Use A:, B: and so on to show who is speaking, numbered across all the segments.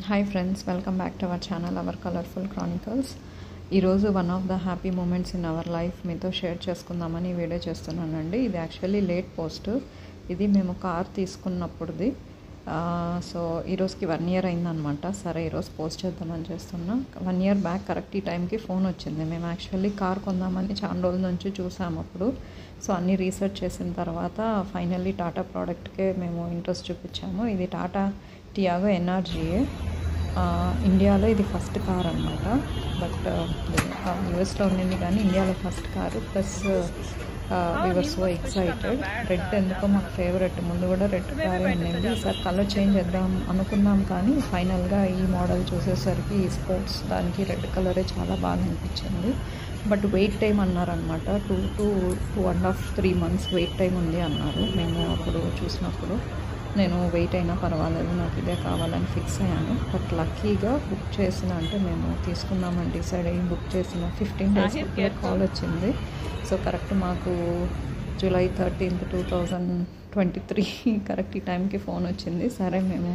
A: Hi friends, welcome back to our channel our colourful chronicles. ఈరోజు one of the happy moments in our life మీతో share చేసుకుందామని video చేస్తున్నానండి. ఇది actually late post. ఇది మేము car తీసుకున్నప్పుడుది. సో ఈరోజుకి 1 year అయిందనమాట. సరే ఈరోజు పోస్ట్ చేద్దామని చేస్తున్నాం. 1 year బ్యాక్ కరెక్ట్ ఈ టైంకి ఫోన్ వచ్చింది. మేము యాక్చువల్లీ కార్ కొందామని చాలా రోజుల నుంచి చూసాము అప్పుడు. సో అన్నీ రీసెర్చ్ చేసిన తర్వాత ఫైనల్లీ టాటా ప్రోడక్ట్కే మేము ఇంట్రెస్ట్ చూపించాము. ఇది టాటా టియాగో ఎన్ఆర్జీఏ. ఇండియాలో ఇది ఫస్ట్ కార్ అనమాట. బట్ యూఎస్లో ఉండింది కానీ ఇండియాలో first car. Plus we were so excited. Red ఎందుకో మాకు ఫేవరెట్. ముందు కూడా రెడ్ కారే ఉండింది. ఈసారి కలర్ చేంజ్ చేద్దాం అనుకున్నాం కానీ ఫైనల్గా ఈ మోడల్ చూసేసరికి ఈ స్పోర్ట్స్ దానికి రెడ్ కలరే చాలా బాగా అనిపించింది. బట్ వెయిట్ టైం అన్నారనమాట. 2 to 2.5 3 months వెయిట్ టైం ఉంది అన్నారు. మేము అప్పుడు చూసినప్పుడు నేను వెయిట్ అయినా పర్వాలేదు, నాకు ఇదే కావాలని ఫిక్స్ అయ్యాను. బట్ లక్కీగా బుక్ చేసిన, అంటే మేము తీసుకుందామని డిసైడ్ అయ్యి బుక్ చేసిన 15 days కాల్ వచ్చింది. సో కరెక్ట్ మాకు July 13th 2023 కరెక్ట్ ఈ టైంకి ఫోన్ వచ్చింది. సరే మేము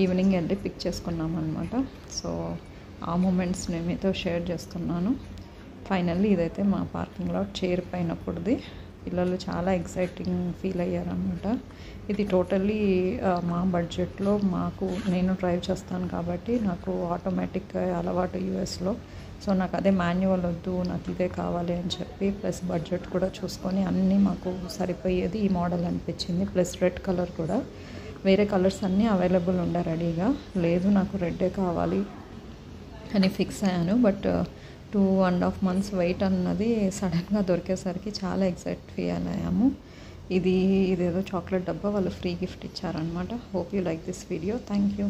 A: ఈవినింగ్ వెళ్ళి పిక్ చేసుకున్నాం అనమాట. సో ఆ మూమెంట్స్ నేను మీతో షేర్ చేస్తున్నాను. ఫైనల్లీ ఇదైతే మా పార్కింగ్ లాట్ చేరిపోయినప్పుడుది. పిల్లలు చాలా ఎక్సైటింగ్ ఫీల్ అయ్యారనమాట. ఇది టోటల్లీ మా బడ్జెట్లో, నేను డ్రైవ్ చేస్తాను కాబట్టి నాకు ఆటోమేటిక్ అలవాటు యూఎస్లో. సో నాకు అదే మాన్యువల్ వద్దు, నాకు ఇదే కావాలి అని చెప్పి, ప్లస్ బడ్జెట్ కూడా చూసుకొని అన్నీ మాకు సరిపోయేది ఈ మోడల్ అనిపించింది. ప్లస్ రెడ్ కలర్ కూడా, వేరే కలర్స్ అన్నీ అవైలబుల్ ఉండే రెడీగా. లేదు నాకు రెడ్డే కావాలి అని ఫిక్స్ అయ్యాను. బట్ 2.5 months వెయిట్ అన్నది సడన్గా దొరికేసరికి చాలా ఎక్సైట్ ఫీల్ అయ్యాము. ఇదేదో చాక్లెట్ డబ్బా వాళ్ళు ఫ్రీ గిఫ్ట్ ఇచ్చారనమాట. Hope you like this video. Thank you.